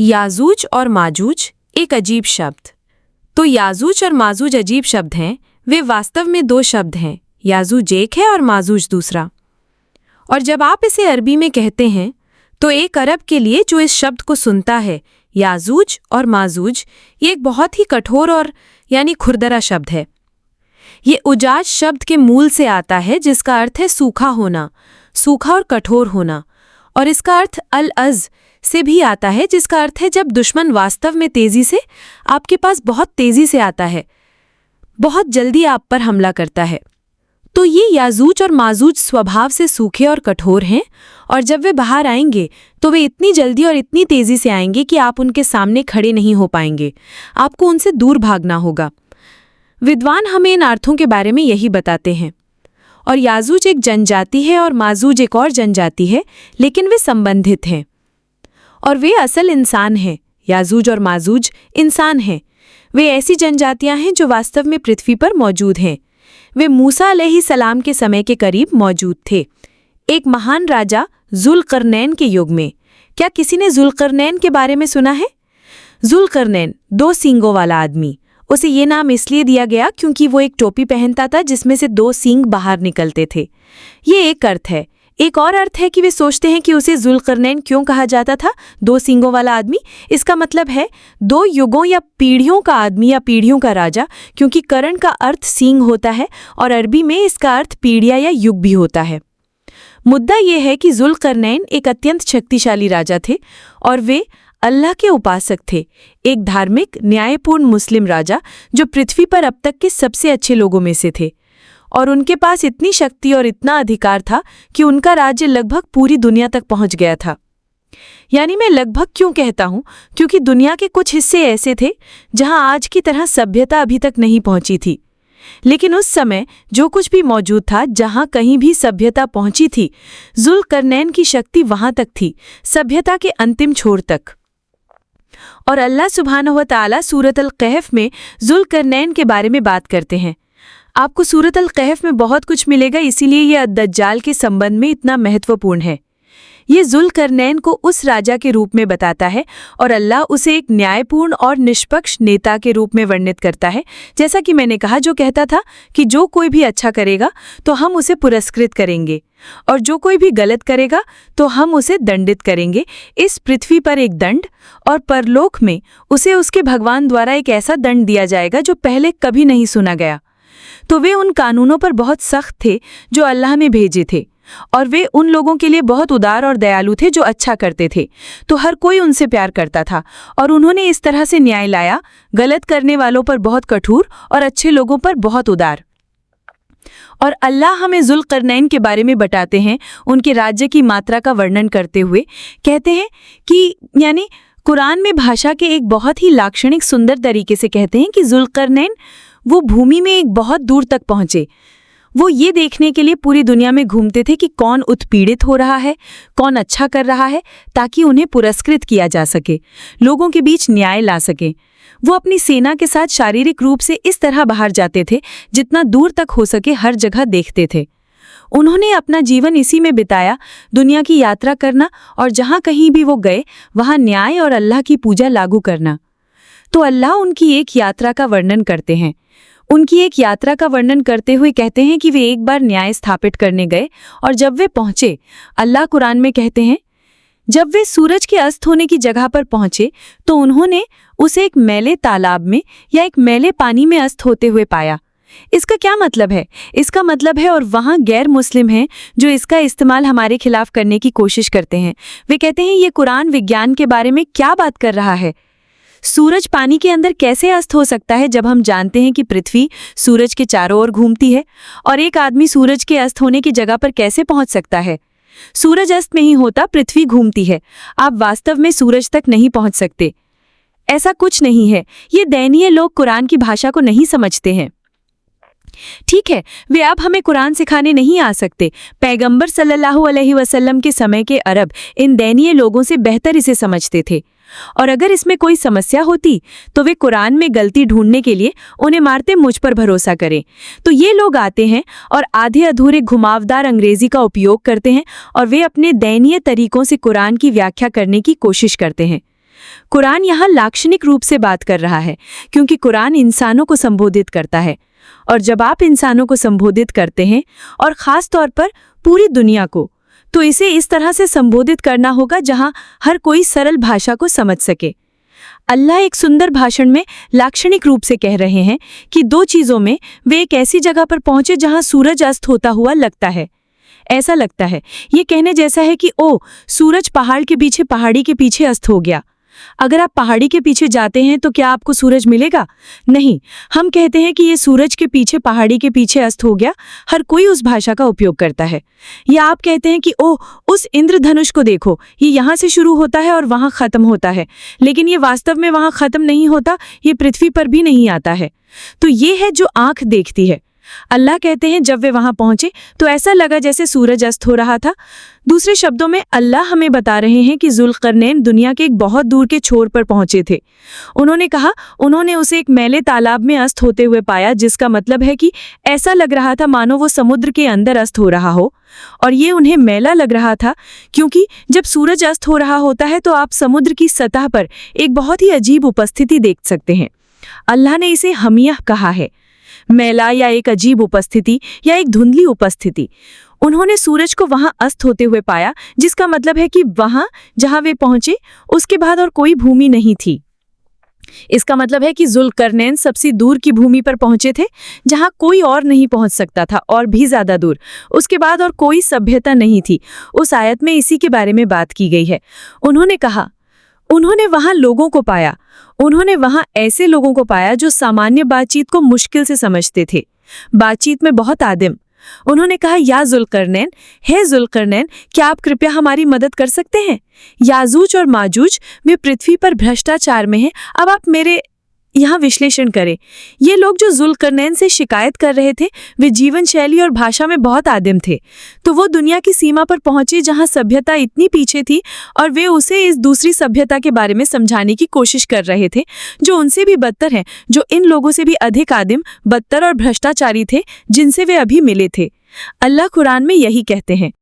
याजूज और माजूज एक अजीब शब्द। तो याजूज और माजूज अजीब शब्द हैं। वे वास्तव में दो शब्द हैं। याजूज एक है और माजूज दूसरा। और जब आप इसे अरबी में कहते हैं तो एक अरब के लिए जो इस शब्द को सुनता है, याजूज और माजूज, ये एक बहुत ही कठोर और यानी खुरदरा शब्द है। ये उजाज शब्द के मूल से आता है जिसका अर्थ है सूखा होना, सूखा और कठोर होना। और इसका अर्थ अल-अज़ से भी आता है जिसका अर्थ है जब दुश्मन वास्तव में तेजी से आपके पास बहुत तेजी से आता है, बहुत जल्दी आप पर हमला करता है। तो ये याजूज और माजूज स्वभाव से सूखे और कठोर हैं, और जब वे बाहर आएंगे तो वे इतनी जल्दी और इतनी तेजी से आएंगे कि आप उनके सामने खड़े नहीं हो पाएंगे। आपको उनसे दूर भागना होगा। विद्वान हमें इन अर्थों के बारे में यही बताते हैं। और याजूज एक जनजाति है और माजूज एक और जनजाति है, लेकिन वे संबंधित हैं और वे असल इंसान हैं। याजूज और माजूज इंसान हैं। वे ऐसी जनजातियां हैं जो वास्तव में पृथ्वी पर मौजूद हैं। वे मूसा अलैहिस्सलाम के समय के करीब मौजूद थे, एक महान राजा जुल्करनैन के युग में। क्या किसी ने जुल्करनैन के बारे में सुना है? जुल्करनैन, दो सींगों वाला आदमी। उसे ये नाम इसलिए दिया गया क्योंकि वो एक टोपी पहनता था जिसमें से दो सींग बाहर निकलते थे। ये एक अर्थ है। एक और अर्थ है कि वे सोचते हैं कि उसे जुल्करनैन क्यों कहा जाता था, दो सींगों वाला आदमी। इसका मतलब है दो युगों या पीढ़ियों का आदमी या पीढ़ियों का राजा, क्योंकि करण का अर्थ सींग होता है और अरबी में इसका अर्थ पीढ़िया या युग भी होता है। मुद्दा यह है कि जुल्करनैन एक अत्यंत शक्तिशाली राजा थे और वे अल्लाह के उपासक थे, एक धार्मिक न्यायपूर्ण मुस्लिम राजा जो पृथ्वी पर अब तक के सबसे अच्छे लोगों में से थे। और उनके पास इतनी शक्ति और इतना अधिकार था कि उनका राज्य लगभग पूरी दुनिया तक पहुंच गया था। यानी मैं लगभग क्यों कहता हूं, क्योंकि दुनिया के कुछ हिस्से ऐसे थे जहां आज की तरह सभ्यता अभी तक नहीं पहुंची थी, लेकिन उस समय जो कुछ भी मौजूद था, जहां कहीं भी सभ्यता पहुंची थी, जुल्करनैन की शक्ति वहां तक थी, सभ्यता के अंतिम छोर तक। और अल्लाह सुब्हानहू व तआला सूरत अल-कहफ में जुल्करनैन के बारे में बात करते हैं। आपको सूरत अल-कहफ में बहुत कुछ मिलेगा, इसीलिए यह अद-दज्जाल के संबंध में इतना महत्वपूर्ण है। ये जुल्करनैन को उस राजा के रूप में बताता है और अल्लाह उसे एक न्यायपूर्ण और निष्पक्ष नेता के रूप में वर्णित करता है। जैसा कि मैंने कहा, जो कहता था कि जो कोई भी अच्छा करेगा तो हम उसे पुरस्कृत करेंगे और जो कोई भी गलत करेगा तो हम उसे दंडित करेंगे। इस पृथ्वी पर एक दंड और परलोक में उसे उसके भगवान द्वारा एक ऐसा दंड दिया जाएगा जो पहले कभी नहीं सुना गया। तो वे उन कानूनों पर बहुत सख्त थे जो अल्लाह ने भेजे थे, और वे उन लोगों के लिए बहुत उदार और दयालु थे जो अच्छा करते थे। तो हर कोई उनसे प्यार करता था और उन्होंने इस तरह से न्याय लाया, गलत करने वालों पर बहुत कठोर और अच्छे लोगों पर बहुत उदार। और अल्लाह हमें जुल्करनैन के बारे में बताते हैं, उनके राज्य की मात्रा का वर्णन करते हुए कहते हैं कि यानी कुरान में भाषा के एक बहुत ही लाक्षणिक सुंदर तरीके से कहते हैं कि जुल्करनैन वो भूमि में एक बहुत दूर तक पहुंचे। वो ये देखने के लिए पूरी दुनिया में घूमते थे कि कौन उत्पीड़ित हो रहा है, कौन अच्छा कर रहा है, ताकि उन्हें पुरस्कृत किया जा सके, लोगों के बीच न्याय ला सके। वो अपनी सेना के साथ शारीरिक रूप से इस तरह बाहर जाते थे जितना दूर तक हो सके हर जगह देखते थे। उन्होंने अपना जीवन इसी में बिताया, दुनिया की यात्रा करना और जहाँ कहीं भी वो गए वहाँ न्याय और अल्लाह की पूजा लागू करना। तो अल्लाह उनकी एक यात्रा का वर्णन करते हैं। उनकी एक यात्रा का वर्णन करते हुए कहते हैं कि वे एक बार न्याय स्थापित करने गए और जब वे पहुंचे, अल्लाह कुरान में कहते हैं, जब वे सूरज के अस्त होने की जगह पर पहुंचे तो उन्होंने उसे एक मैले तालाब में या एक मैले पानी में अस्त होते हुए पाया। इसका क्या मतलब है? इसका मतलब है, और वहाँ गैर मुस्लिम हैं जो इसका इस्तेमाल हमारे खिलाफ करने की कोशिश करते हैं। वे कहते हैं ये कुरान विज्ञान के बारे में क्या बात कर रहा है? सूरज पानी के अंदर कैसे अस्त हो सकता है जब हम जानते हैं कि पृथ्वी सूरज के चारों ओर घूमती है? और एक आदमी सूरज के अस्त होने की जगह पर कैसे पहुंच सकता है? सूरज अस्त नहीं होता, पृथ्वी घूमती है। आप वास्तव में सूरज तक नहीं पहुंच सकते। ऐसा कुछ नहीं है। ये दयनीय लोग कुरान की भाषा को नहीं समझते हैं। ठीक है, वे अब हमें कुरान सिखाने नहीं आ सकते। पैगंबर सल्लल्लाहु अलैहि वसल्लम के समय के अरब इन दयनीय लोगों से बेहतर इसे समझते थे, और अगर इसमें कोई समस्या होती तो वे कुरान में गलती ढूंढने के लिए उन्हें मारते, मुझ पर भरोसा करें। तो ये लोग आते हैं और आधे अधूरे घुमावदार अंग्रेजी का उपयोग करते हैं और वे अपने दयनीय तरीकों से कुरान की व्याख्या करने की कोशिश करते हैं। कुरान यहाँ लाक्षणिक रूप से बात कर रहा है, क्योंकि कुरान इंसानों को संबोधित करता है। और जब आप इंसानों को संबोधित करते हैं, और ख़ास तौर पर पूरी दुनिया को, तो इसे इस तरह से संबोधित करना होगा जहाँ हर कोई सरल भाषा को समझ सके। अल्लाह एक सुंदर भाषण में लाक्षणिक रूप से कह रहे हैं कि दो चीज़ों में वे एक ऐसी जगह पर पहुंचे जहां सूरज अस्त होता हुआ लगता है। ऐसा लगता है, ये कहने जैसा है कि ओ, सूरज पहाड़ के पीछे, पहाड़ी के पीछे अस्त हो गया। अगर आप पहाड़ी के पीछे जाते हैं तो क्या आपको सूरज मिलेगा? नहीं। हम कहते हैं कि ये सूरज के पीछे, पहाड़ी के पीछे अस्त हो गया। हर कोई उस भाषा का उपयोग करता है। या आप कहते हैं कि ओह, उस इंद्रधनुष को देखो, ये यहाँ से शुरू होता है और वहाँ खत्म होता है। लेकिन ये वास्तव में वहाँ खत्म नहीं होता, ये पृथ्वी पर भी नहीं आता है। तो ये है जो आंख देखती है। अल्लाह कहते हैं जब वे वहां पहुंचे तो ऐसा लगा जैसे सूरज अस्त हो रहा था। दूसरे शब्दों में अल्लाह हमें बता रहे हैं कि जुल्करनैन दुनिया के एक बहुत दूर के छोर पर पहुंचे थे। उन्होंने कहा उन्होंने उसे एक मैले तालाब में अस्त होते हुए पाया, जिसका मतलब है कि ऐसा लग रहा था मानो वो समुद्र के अंदर अस्त हो रहा हो। और ये उन्हें मैला लग रहा था, क्योंकि जब सूरज अस्त हो रहा होता है तो आप समुद्र की सतह पर एक बहुत ही अजीब उपस्थिति देख सकते हैं। अल्लाह ने इसे हमिया कहा है, मैला या एक अजीब उपस्थिति या एक धुंधली उपस्थिति। उन्होंने सूरज को वहां अस्त होते हुए पाया, जिसका मतलब है कि वहां जहां वे पहुंचे उसके बाद और कोई भूमि नहीं थी। इसका मतलब है कि जुल्करनैन सबसे दूर की भूमि पर पहुंचे थे, जहां कोई और नहीं पहुंच सकता था, और भी ज्यादा दूर। उसके बाद और कोई सभ्यता नहीं थी। उस आयत में इसी के बारे में बात की गई है। उन्होंने कहा उन्होंने वहां लोगों को पाया। उन्होंने वहां ऐसे लोगों को पाया जो सामान्य बातचीत को मुश्किल से समझते थे, बातचीत में बहुत आदिम। उन्होंने कहा, या जुल्करनैन, हे जुल्करनैन, क्या आप कृपया हमारी मदद कर सकते हैं? याजूज और माजूज वे पृथ्वी पर भ्रष्टाचार में हैं। अब आप मेरे यहाँ विश्लेषण करें। ये लोग जो जुल्करनैन से शिकायत कर रहे थे, वे जीवन शैली और भाषा में बहुत आदिम थे। तो वो दुनिया की सीमा पर पहुंचे जहाँ सभ्यता इतनी पीछे थी, और वे उसे इस दूसरी सभ्यता के बारे में समझाने की कोशिश कर रहे थे, जो उनसे भी बदतर है, जो इन लोगों से भी अधिक आदिम, बदतर और भ्रष्टाचारी थे, जिनसे वे अभी मिले थे। अल्लाह कुरान में यही कहते हैं।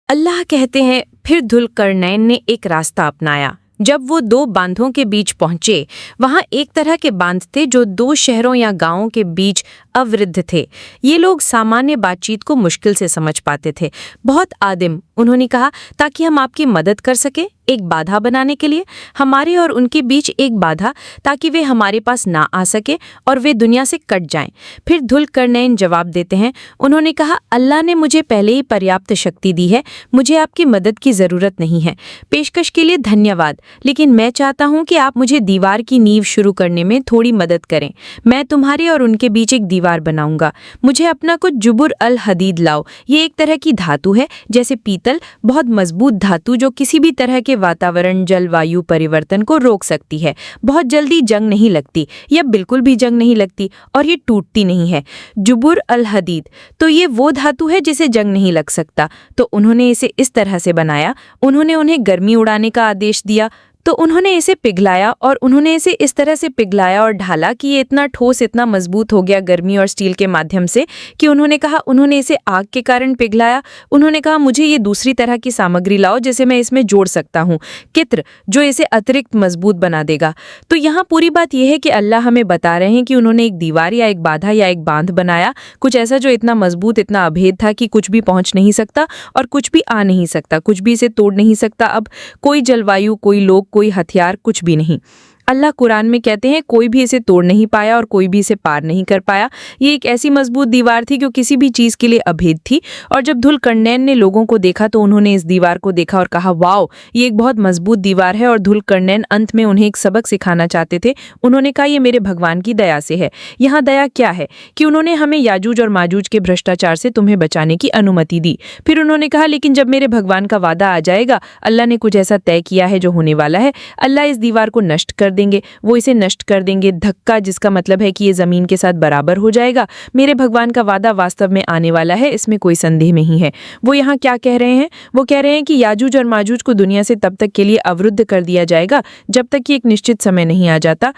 अल्लाह कहते हैं, फिर जुल्करनैन ने एक रास्ता अपनाया। जब वो दो बांधों के बीच पहुंचे, वहां एक तरह के बांध थे जो दो शहरों या गांवों के बीच अवरुद्ध थे। ये लोग सामान्य बातचीत को मुश्किल से समझ पाते थे, बहुत आदिम। उन्होंने कहा, ताकि हम आपकी मदद कर सके, एक बाधा बनाने के लिए, हमारे और उनके बीच एक बाधा, ताकि वे हमारे पास ना आ सके और वे दुनिया से कट जाएं। फिर जुल्करनैन जवाब देते हैं। उन्होंने कहा, अल्लाह ने मुझे पहले ही पर्याप्त शक्ति दी है, मुझे आपकी मदद की ज़रूरत नहीं है। पेशकश के लिए धन्यवाद, लेकिन मैं चाहता हूँ कि आप मुझे दीवार की नींव शुरू करने में थोड़ी मदद करें। मैं तुम्हारे और उनके बीच एक दीवार बनाऊंगा। मुझे अपना कुछ जुबुर अल हदीद लाओ। ये एक तरह की धातु है, जैसे पीतल, बहुत मजबूत धातु जो किसी भी तरह के वातावरण, जलवायु परिवर्तन को रोक सकती है। बहुत जल्दी जंग नहीं लगती, या बिल्कुल भी जंग नहीं लगती, और ये टूटती नहीं है। जुबुर अल हदीद, तो ये वो धातु है जिसे जंग नहीं लग सकता। तो उन्होंने इसे इस तरह से बनाया। उन्होंने उन्हें गर्मी उड़ाने का आदेश दिया, तो उन्होंने इसे पिघलाया, और उन्होंने इसे इस तरह से पिघलाया और ढाला कि ये इतना ठोस, इतना मजबूत हो गया गर्मी और स्टील के माध्यम से, कि उन्होंने कहा उन्होंने इसे आग के कारण पिघलाया। उन्होंने कहा, मुझे ये दूसरी तरह की सामग्री लाओ जिसे मैं इसमें जोड़ सकता हूँ, कित्र, जो इसे अतिरिक्त मजबूत बना देगा। तो यहाँ पूरी बात यह है कि अल्लाह हमें बता रहे हैं कि उन्होंने एक दीवार या एक बाधा या एक बांध बनाया, कुछ ऐसा जो इतना मजबूत, इतना अभेद था कि कुछ भी पहुँच नहीं सकता और कुछ भी आ नहीं सकता, कुछ भी इसे तोड़ नहीं सकता। अब कोई जलवायु, कोई लोग, कोई हथियार, कुछ भी नहीं। अल्लाह कुरान में कहते हैं, कोई भी इसे तोड़ नहीं पाया और कोई भी इसे पार नहीं कर पाया। ये एक ऐसी मजबूत दीवार थी जो किसी भी चीज़ के लिए अभेद थी। और जब जुल्करनैन ने लोगों को देखा तो उन्होंने इस दीवार को देखा और कहा, वाओ, ये एक बहुत मजबूत दीवार है। और जुल्करनैन अंत में उन्हें एक सबक सिखाना चाहते थे। उन्होंने कहा, ये मेरे भगवान की दया से है। यहाँ दया क्या है कि उन्होंने हमें याजूज और माजूज के भ्रष्टाचार से तुम्हें बचाने की अनुमति दी। फिर उन्होंने कहा, लेकिन जब मेरे भगवान का वादा आ जाएगा, अल्लाह ने कुछ ऐसा तय किया है जो होने वाला है, अल्लाह इस दीवार को नष्ट कर देंगे, वो इसे नष्ट कर देंगे, धक्का, जिसका मतलब है कि ये ज़मीन के साथ बराबर हो जाएगा। मेरे भगवान का वादा वास्तव में आने वाला है, इसमें कोई संदेह नहीं है। वो यहाँ क्या कह रहे हैं? वो कह रहे हैं कि याजूज और माजूज को दुनिया से तब तक के लिए अवरुद्ध कर दिया जाएगा जब तक कि एक निश्चित समय नहीं आ जाता।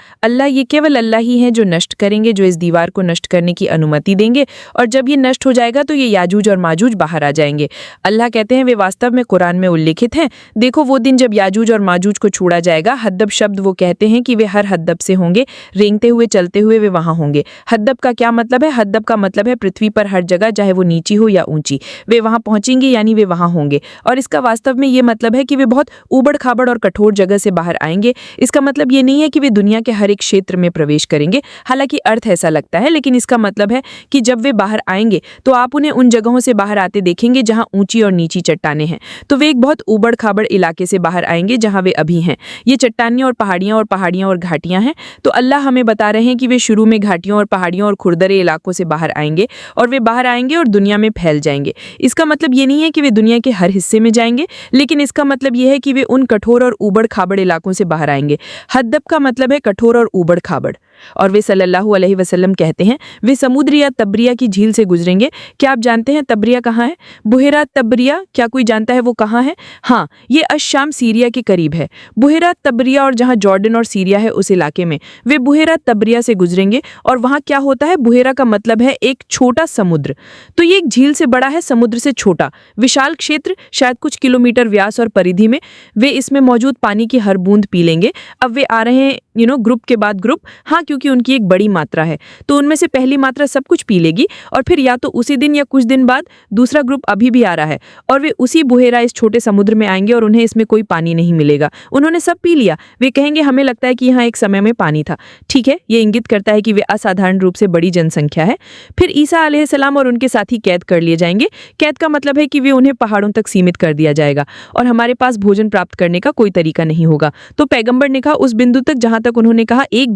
ये केवल अल्लाह ही हैं जो नष्ट करेंगे, जो इस दीवार को नष्ट करने की अनुमति देंगे, और जब ये नष्ट हो जाएगा तो ये याजूज और माजूज बाहर आ जाएंगे। अल्लाह कहते हैं वे वास्तव में कुरान में उल्लिखित हैं। देखो वो दिन जब याजूज और माजूज को छोड़ा जाएगा। हद्दब शब्द वो कहते हैं कि वे हर हद्दब से होंगे, रेंगते हुए चलते हुए वे वहां होंगे। हद्दब का क्या मतलब है? हद्दब का मतलब है पृथ्वी पर हर जगह, चाहे वो नीची हो या ऊंची, वे वहां पहुंचेंगे, यानी वे वहां होंगे। और इसका वास्तव में ये मतलब है कि वे बहुत ऊबड़ खाबड़ और कठोर जगह से बाहर आएंगे। इसका मतलब ये नहीं है कि वे दुनिया के हर एक क्षेत्र में प्रवेश करेंगे, हालांकि अर्थ ऐसा लगता है, लेकिन इसका मतलब है कि जब वे बाहर आएंगे तो आप उन्हें उन जगहों से बाहर आते देखेंगे जहां ऊंची और नीची चट्टानें हैं। तो वे एक बहुत ऊबड़ खाबड़ इलाके से बाहर आएंगे जहां वे अभी हैं। ये चट्टानियां और पहाड़ियां और घाटियां हैं। तो अल्लाह हमें बता रहे हैं कि वे शुरू में घाटियों और पहाड़ियों और खुरदरे इलाकों से बाहर आएंगे, और वे बाहर आएंगे और दुनिया में फैल जाएंगे। इसका मतलब ये नहीं है कि वे दुनिया के हर हिस्से में जाएंगे, लेकिन इसका मतलब यह है कि वे उन कठोर और ऊबड़ खाबड़ इलाकों से बाहर आएंगे। हद्दब का मतलब है कठोर और ऊबड़ खाबड़। और वे सल्लल्लाहु अलैहि वसल्लम कहते हैं वे समुद्र या तब्रिया की झील से गुजरेंगे। क्या आप जानते हैं तब्रिया कहाँ है? बुहेरा तब्रिया, क्या कोई जानता है वो कहाँ है? हाँ, ये अश-शाम सीरिया के करीब है। बुहेरा तब्रिया, और जहाँ जॉर्डन और सीरिया है उस इलाके में वे बुहेरा तब्रिया से गुजरेंगे। और वहाँ क्या होता है? बुहेरा का मतलब है एक छोटा समुद्र। तो ये एक झील से बड़ा है, समुद्र से छोटा, विशाल क्षेत्र, शायद कुछ किलोमीटर व्यास और परिधि में। वे इसमें मौजूद पानी की हर बूंद पी लेंगे। अब वे आ रहे हैं ग्रुप के बाद ग्रुप, हाँ, क्योंकि उनकी एक बड़ी मात्रा है, तो उनमें से पहली मात्रा सब कुछ पी लेगी, और फिर या तो उसी दिन या कुछ दिन बाद दूसरा ग्रुप अभी भी आ रहा है, और वे उसी बुहेरा इस छोटे समुद्र में आएंगे और उन्हें इसमें कोई पानी नहीं मिलेगा। उन्होंने सब पी लिया। वे कहेंगे हमें लगता है कि यहाँ एक समय में पानी था। ठीक है, ये इंगित करता है कि वे असाधारण रूप से बड़ी जनसंख्या है। फिर ईसा अलैहिस्सलाम और उनके साथी कैद कर लिए जाएंगे। कैद का मतलब है कि वे उन्हें पहाड़ों तक सीमित कर दिया जाएगा और हमारे पास भोजन प्राप्त करने का कोई तरीका नहीं होगा। तो पैगंबर ने कहा उस बिंदु तक जहां तक उन्होंने कहा एक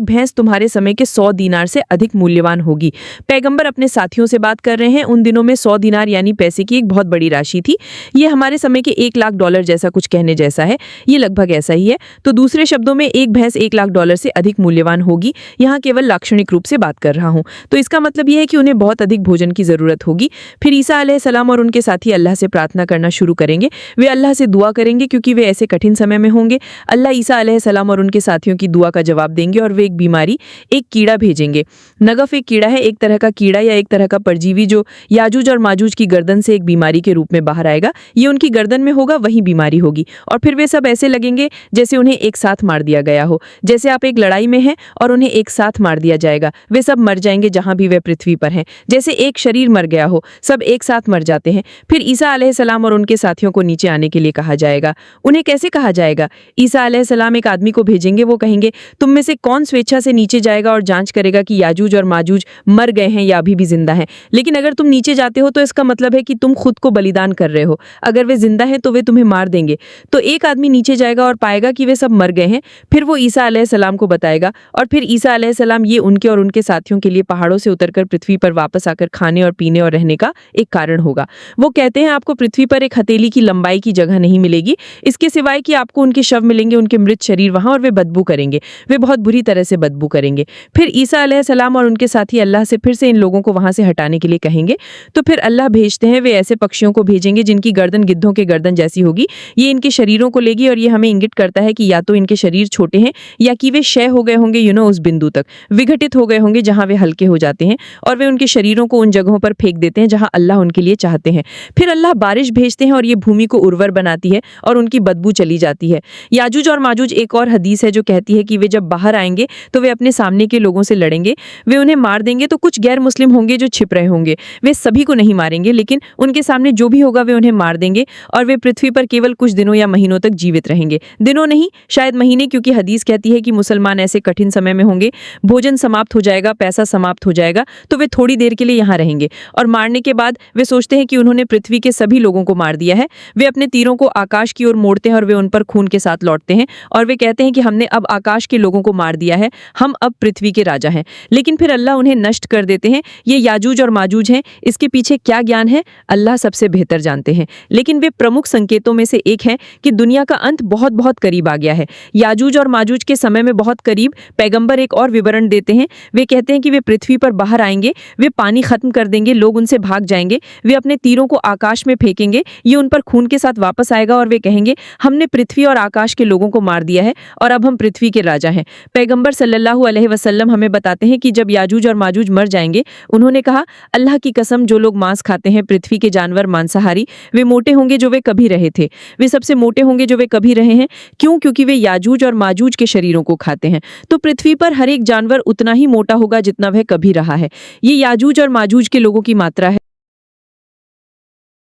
भैंस तुम्हारे समय के 100 दीनार से अधिक मूल्यवान होगी। पैगंबर अपने साथियों से बात कर रहे हैं। उन दिनों में 100 दीनार यानी पैसे की एक बहुत बड़ी राशि थी। ये हमारे समय के 1 लाख डॉलर जैसा कुछ कहने जैसा है। ये लगभग ऐसा ही है। तो दूसरे शब्दों में एक भैंस 1 लाख डॉलर से अधिक मूल्यवान होगी। यहाँ केवल लाक्षणिक रूप से बात कर रहा हूँ। तो इसका मतलब यह है कि उन्हें बहुत अधिक भोजन की जरूरत होगी। फिर ईसा अलैहिस्सलाम और उनके साथी अल्लाह से प्रार्थना करना शुरू करेंगे। वे अल्लाह से दुआ करेंगे क्योंकि वे ऐसे कठिन समय में होंगे। अल्लाह ईसा अलैहिस्सलाम और उनके साथियों की दुआ का जवाब देंगे और वे एक बीमारी, एक कीड़ा भेजेंगे। नगफ एक कीड़ा है, एक तरह का कीड़ा या एक तरह का परजीवी जो याजूज और माजूज की गर्दन से एक बीमारी के रूप में बाहर आएगा। ये उनकी गर्दन में होगा, वही बीमारी होगी, और फिर वे सब ऐसे लगेंगे जैसे उन्हें एक साथ मार दिया गया हो। जैसे आप एक लड़ाई में हैं और उन्हें एक साथ मार दिया जाएगा। वे सब मर जाएंगे जहां भी वे पृथ्वी पर हैं। जैसे एक शरीर मर गया हो, सब एक साथ मर जाते हैं। फिर ईसा अलैहिस्सलाम और उनके साथियों को नीचे आने के लिए कहा जाएगा। उन्हें कैसे कहा जाएगा? ईसा अलैहिस्सलाम एक आदमी को भेजेंगे। वो कहेंगे तुम में से कौन स्वेच्छा से नीचे जाएगा और जांच करेगा कि याजूज और माजूज मर गए हैं या अभी भी जिंदा हैं। लेकिन अगर तुम नीचे जाते हो तो इसका मतलब है कि तुम खुद को बलिदान कर रहे हो। अगर वे जिंदा हैं तो वे तुम्हें मार देंगे। तो एक आदमी नीचे जाएगा और पाएगा कि वे सब मर गए हैं। फिर वो ईसा अलैहिस्सलाम को बताएगा और फिर ईसा अलैहिस्सलाम ये उनके और उनके साथियों के लिए पहाड़ों से उतरकर पृथ्वी पर वापस आकर खाने और पीने और रहने का एक कारण होगा। वो कहते हैं आपको पृथ्वी पर एक हथेली की लंबाई की जगह नहीं मिलेगी, इसके सिवाय कि आपको उनके शव मिलेंगे, उनके मृत शरीर वहां, और वे बदबू करेंगे। वे बहुत बुरी तरह से बदबू करेंगे। फिर ईसा अलैहिस्सलाम और उनके साथी अल्लाह से फिर से इन लोगों को वहां से हटाने के लिए कहेंगे। तो फिर अल्लाह भेजते हैं, वे ऐसे पक्षियों को भेजेंगे जिनकी गर्दन गिद्धों के गर्दन जैसी होगी। ये इनके शरीरों को लेगी और ये हमें इंगित करता है कि या तो इनके शरीर छोटे हैं या कि वे क्षय हो गए होंगे, उस बिंदु तक विघटित हो गए होंगे जहां वे हल्के हो जाते हैं, और वे उनके शरीरों को उन जगहों पर फेंक देते हैं जहां अल्लाह उनके लिए चाहते हैं। फिर अल्लाह बारिश भेजते हैं और ये भूमि को उर्वर बनाती है और उनकी बदबू चली जाती है। याजूज और माजूज एक और हदीस है जो कहती है कि वे जब बाहर आएंगे तो वे अपने सामने के लोगों से लड़ेंगे। वे उन्हें मार देंगे। तो कुछ गैर मुस्लिम होंगे जो छिप रहे होंगे। वे सभी को नहीं मारेंगे, लेकिन उनके सामने जो भी होगा वे उन्हें मार देंगे, और वे पृथ्वी पर केवल कुछ दिनों या महीनों तक जीवित रहेंगे। दिनों नहीं, शायद महीने, क्योंकि हदीस कहती है कि मुसलमान ऐसे कठिन समय में होंगे, भोजन समाप्त हो जाएगा, पैसा समाप्त हो जाएगा, तो वे थोड़ी देर के लिए यहाँ रहेंगे। और मारने के बाद वे सोचते हैं कि उन्होंने पृथ्वी के सभी लोगों को मार दिया है। वे अपने तीरों को आकाश की ओर मोड़ते हैं और वे उन पर खून के साथ लौटते हैं, और वे कहते हैं कि हमने अब आकाश के लोगों को मार दिया है, हम अब पृथ्वी के राजा हैं। लेकिन फिर अल्लाह उन्हें नष्ट कर देते हैं। ये याजूज और माजूज हैं। इसके पीछे क्या ज्ञान है, अल्लाह सबसे बेहतर जानते हैं। लेकिन वे प्रमुख संकेतों में से एक है कि दुनिया का अंत बहुत बहुत करीब आ गया है। याजूज और माजूज के समय में बहुत करीब पैगंबर एक और विवरण देते हैं। वे कहते हैं कि वे पृथ्वी पर बाहर आएंगे, वे पानी खत्म कर देंगे, लोग उनसे भाग जाएंगे, वे अपने तीरों को आकाश में फेंकेंगे, ये उन पर खून के साथ वापस आएगा और वे कहेंगे हमने पृथ्वी और आकाश के लोगों को मार दिया है और अब हम पृथ्वी के राजा हैं। पैगंबर सल्लल्लाहु अलैहि वसल्लम हमें बताते हैं कि जब याजूज और माजूज मर जाएंगे, उन्होंने कहा अल्लाह की कसम जो लोग मांस खाते हैं, पृथ्वी के जानवर मांसाहारी, वे मोटे होंगे जो वे कभी रहे थे, वे सबसे मोटे होंगे जो वे कभी रहे हैं। क्यों? क्योंकि वे याजूज और माजूज के शरीरों को खाते हैं। तो पृथ्वी पर हर एक जानवर उतना ही मोटा होगा जितना वह कभी रहा है। ये याजूज और माजूज के लोगों की मात्रा है।